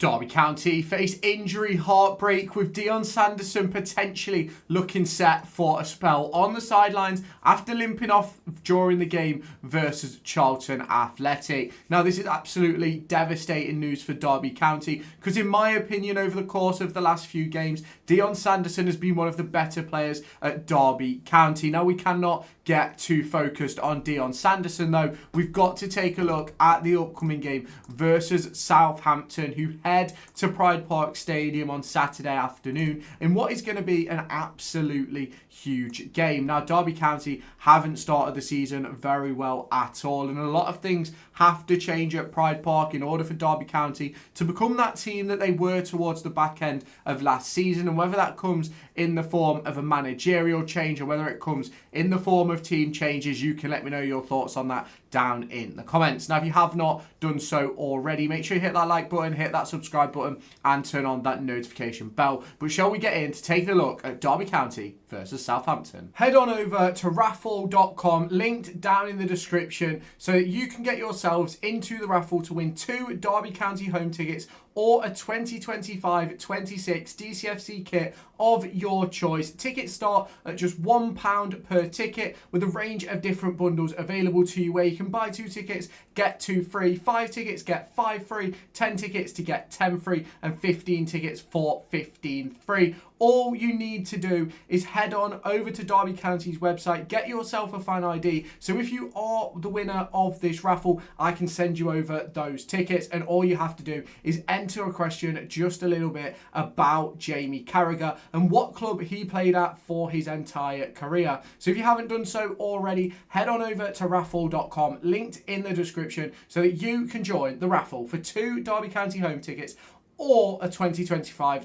Derby County face injury heartbreak with Dion Sanderson potentially looking set for a spell on the sidelines after limping off during the game versus Charlton Athletic. Now, this is absolutely devastating news for Derby County because, in my opinion, over the course of the last few games, Dion Sanderson has been one of the better players at Derby County. Now, we cannot get too focused on Dion Sanderson, though. We've got to take a look at the upcoming game versus Southampton, who head to Pride Park Stadium on Saturday afternoon in what is going to be an absolutely huge game. Now, Derby County haven't started the season very well at all, and a lot of things have to change at Pride Park in order for Derby County to become that team that they were towards the back end of last season. And whether that comes in the form of a managerial change or whether it comes in the form of team changes, you can let me know your thoughts on that down in the comments. Now, if you have not done so already, make sure you hit that like button, hit that subscribe button, and turn on that notification bell. But shall we get into taking a look at Derby County versus Southampton? Head on over to raffle.com, linked down in the description, so that you can get yourselves into the raffle to win 2 Derby County home tickets or a 2025-26 DCFC kit of your choice. Tickets start at just £1 per ticket, with a range of different bundles available to you, where you can buy 2 tickets, get 2 free, 5 tickets, get 5 free, 10 tickets to get 10 free, and 15 tickets for 15 free. All you need to do is head on over to Derby County's website, get yourself a fan ID. So if you are the winner of this raffle, I can send you over those tickets. And all you have to do is enter a question just a little bit about Jamie Carragher and what club he played at for his entire career. So if you haven't done so already, head on over to raffle.com, linked in the description, so that you can join the raffle for 2 Derby County home tickets or a 2025-26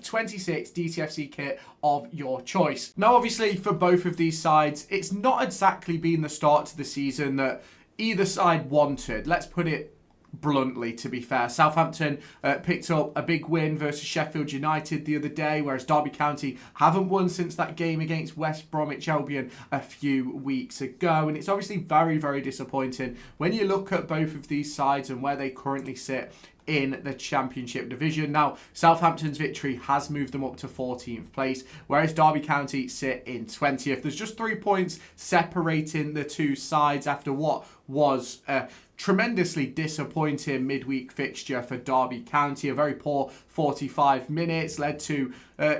DTFC kit of your choice. Now, obviously, for both of these sides, it's not exactly been the start to the season that either side wanted. Let's put it bluntly, to be fair. Southampton picked up a big win versus Sheffield United the other day, whereas Derby County haven't won since that game against West Bromwich Albion a few weeks ago. And it's obviously very, very disappointing when you look at both of these sides and where they currently sit in the Championship division. Now, Southampton's victory has moved them up to 14th place, whereas Derby County sit in 20th. There's just 3 points separating the two sides after what was a tremendously disappointing midweek fixture for Derby County. A very poor 45 minutes led to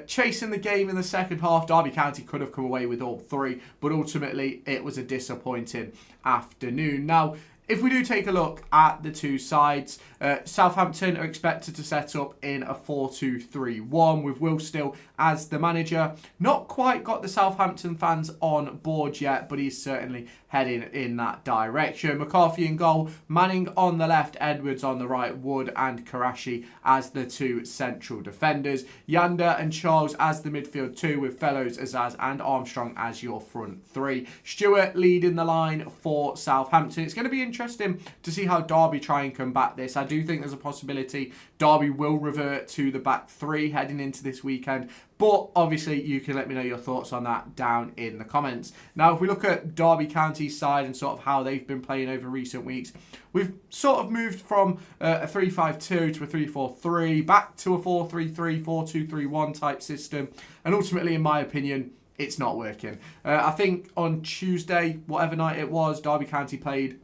chasing the game in the second half. Derby County could have come away with all 3, but ultimately it was a disappointing afternoon. Now, if we do take a look at the two sides, Southampton are expected to set up in a 4-2-3-1 with Will Still as the manager. Not quite got the Southampton fans on board yet, but he's certainly heading in that direction. McCarthy in goal, Manning on the left, Edwards on the right, Wood and Karashi as the 2 central defenders. Yanda and Charles as the midfield 2, with Fellows, Azaz and Armstrong as your front 3. Stewart leading the line for Southampton. It's going to be interesting to see how Derby try and combat this. I do think there's a possibility Derby will revert to the back 3 heading into this weekend, but obviously you can let me know your thoughts on that down in the comments. Now, if we look at Derby County's side and sort of how they've been playing over recent weeks, we've sort of moved from a 3-5-2 to a 3-4-3, back to a 4-3-3, 4-2-3-1 type system, and ultimately, in my opinion, it's not working. I think on Tuesday, whatever night it was, Derby County played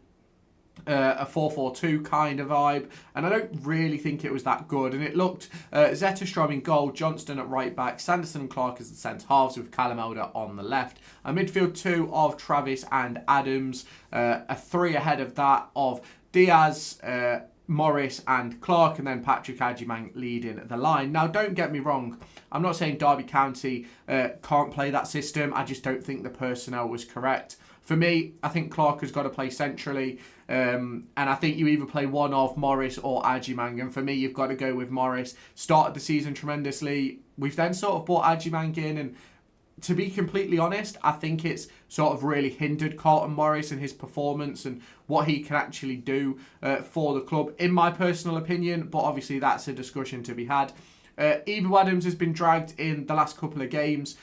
a 4-4-2 kind of vibe, and I don't really think it was that good. And it looked Zetterstrom in goal, Johnston at right back, Sanderson and Clark as the centre halves, with Callum Elder on the left, a midfield 2 of Travis and Adams, a 3 ahead of that of Diaz, Morris and Clark, and then Patrick Agyemang leading the line. Now, don't get me wrong, I'm not saying Derby County can't play that system. I just don't think the personnel was correct. For me, I think Clark has got to play centrally, and I think you either play one of Morris or Agyemang, and for me, you've got to go with Morris. Started the season tremendously. We've then sort of brought Agyemang in, and to be completely honest, I think it's sort of really hindered Carlton Morris and his performance and what he can actually do for the club, in my personal opinion, but obviously that's a discussion to be had. Ibu Adams has been dragged in the last couple of games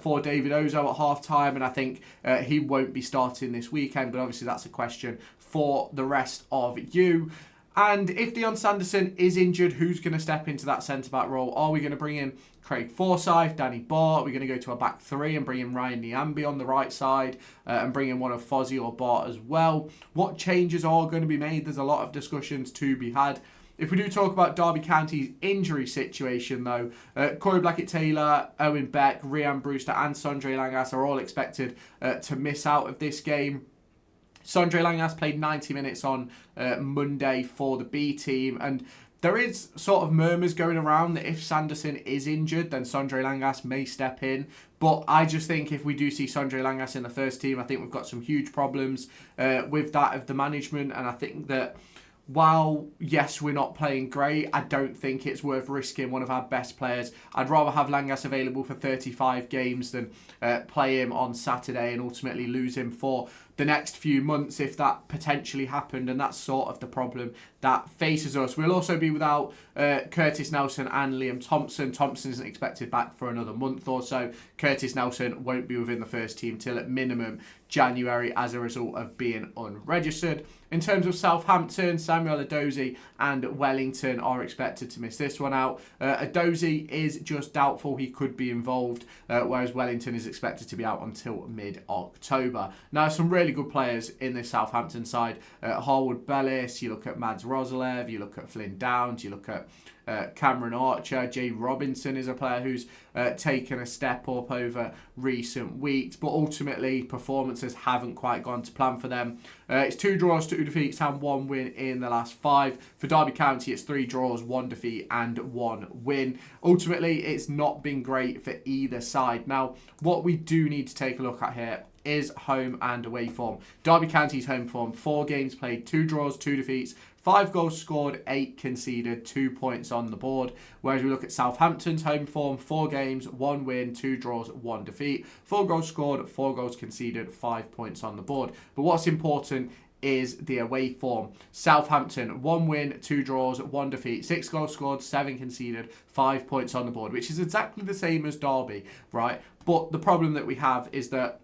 for David Ozo at half-time, and I think he won't be starting this weekend, but obviously that's a question for the rest of you. And if Dion Sanderson is injured, who's going to step into that centre-back role? Are we going to bring in Craig Forsyth, Danny Bart? Are we going to go to a back three and bring in Ryan Niambi on the right side and bring in one of Fozzie or Bart as well? What changes are going to be made? There's a lot of discussions to be had. If we do talk about Derby County's injury situation, though, Corey Blackett-Taylor, Owen Beck, Rhian Brewster and Sondre Langas are all expected to miss out of this game. Sondre Langas played 90 minutes on Monday for the B team, and there is sort of murmurs going around that if Sanderson is injured, then Sondre Langas may step in. But I just think if we do see Sondre Langas in the first team, I think we've got some huge problems with that of the management, and I think that while, yes, we're not playing great, I don't think it's worth risking one of our best players. I'd rather have Langas available for 35 games than play him on Saturday and ultimately lose him for the next few months if that potentially happened, and that's sort of the problem that faces us. We'll also be without Curtis Nelson and Liam Thompson. Thompson isn't expected back for another month or so. Curtis Nelson won't be within the first team till at minimum January as a result of being unregistered. In terms of Southampton, Samuel Edozie and Wellington are expected to miss this one out. Edozie is just doubtful he could be involved, whereas Wellington is expected to be out until mid-October. Now, some really good players in this Southampton side. Harwood Bellis, you look at Mads Rosalev, you look at Flynn Downs, you look at Cameron Archer. Jay Robinson is a player who's taken a step up over recent weeks, but ultimately performances haven't quite gone to plan for them. It's 2 draws, 2 defeats and 1 win in the last 5. For Derby County, it's 3 draws, 1 defeat and 1 win. Ultimately, it's not been great for either side. Now, what we do need to take a look at here is home and away form. Derby County's home form: 4 games played, 2 draws, 2 defeats, 5 goals scored, 8 conceded, 2 points on the board. Whereas we look at Southampton's home form: 4 games, 1 win, 2 draws, 1 defeat, 4 goals scored, 4 goals conceded, 5 points on the board. But what's important is the away form. Southampton: 1 win, 2 draws, 1 defeat, 6 goals scored, 7 conceded, 5 points on the board, which is exactly the same as Derby, right? But the problem that we have is that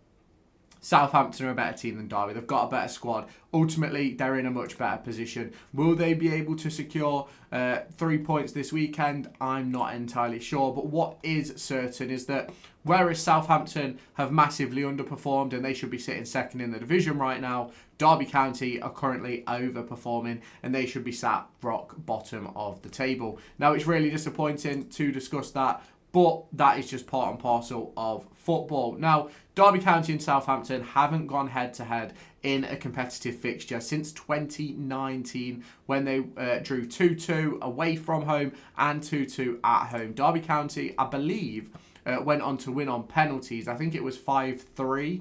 Southampton are a better team than Derby. They've got a better squad. Ultimately, they're in a much better position. Will they be able to secure 3 points this weekend? I'm not entirely sure. But what is certain is that whereas Southampton have massively underperformed and they should be sitting second in the division right now, Derby County are currently overperforming and they should be sat rock bottom of the table. Now, it's really disappointing to discuss that, but that is just part and parcel of football. Now, Derby County and Southampton haven't gone head-to-head in a competitive fixture since 2019 when they drew 2-2 away from home and 2-2 at home. Derby County, I believe, went on to win on penalties. I think it was 5-3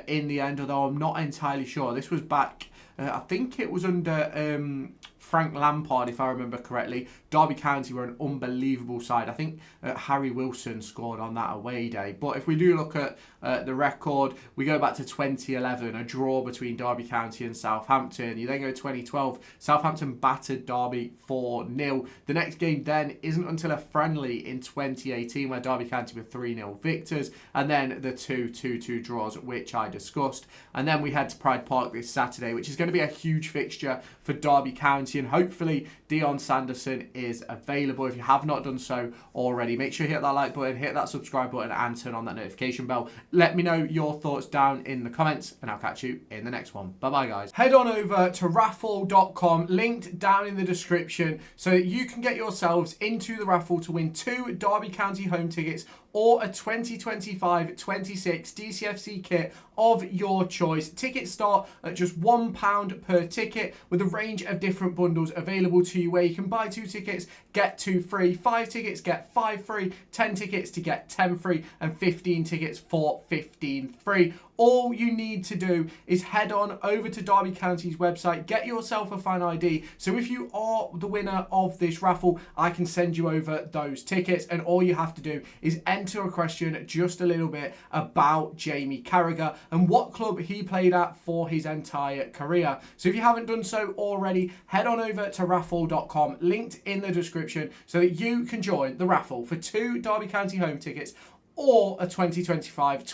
in the end, although I'm not entirely sure. This was back, I think it was under Frank Lampard, if I remember correctly. Derby County were an unbelievable side. I think Harry Wilson scored on that away day. But if we do look at the record, we go back to 2011, a draw between Derby County and Southampton. You then go 2012, Southampton battered Derby 4-0. The next game then isn't until a friendly in 2018 where Derby County were 3-0 victors, and then the 2-2 draws, which I discussed. And then we head to Pride Park this Saturday, which is going to be a huge fixture for Derby County, and hopefully Dion Sanderson is available. If you have not done so already, make sure you hit that like button, hit that subscribe button and turn on that notification bell. Let me know your thoughts down in the comments and I'll catch you in the next one. Bye bye guys. Head on over to raffle.com, linked down in the description, so that you can get yourselves into the raffle to win 2 Derby County home tickets or a 2025-26 DCFC kit of your choice. Tickets start at just £1 per ticket with a range of different bundles available to you where you can buy 2 tickets, get 2 free, 5 tickets, get 5 free, 10 tickets to get 10 free, and 15 tickets for 15 free. All you need to do is head on over to Derby County's website, get yourself a fan ID. So if you are the winner of this raffle, I can send you over those tickets, and all you have to do is enter a question just a little bit about Jamie Carragher and what club he played at for his entire career. So if you haven't done so already, head on over to raffle.com, linked in the description, so that you can join the raffle for 2 Derby County home tickets or a 2025-26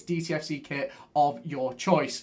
DCFC kit of your choice.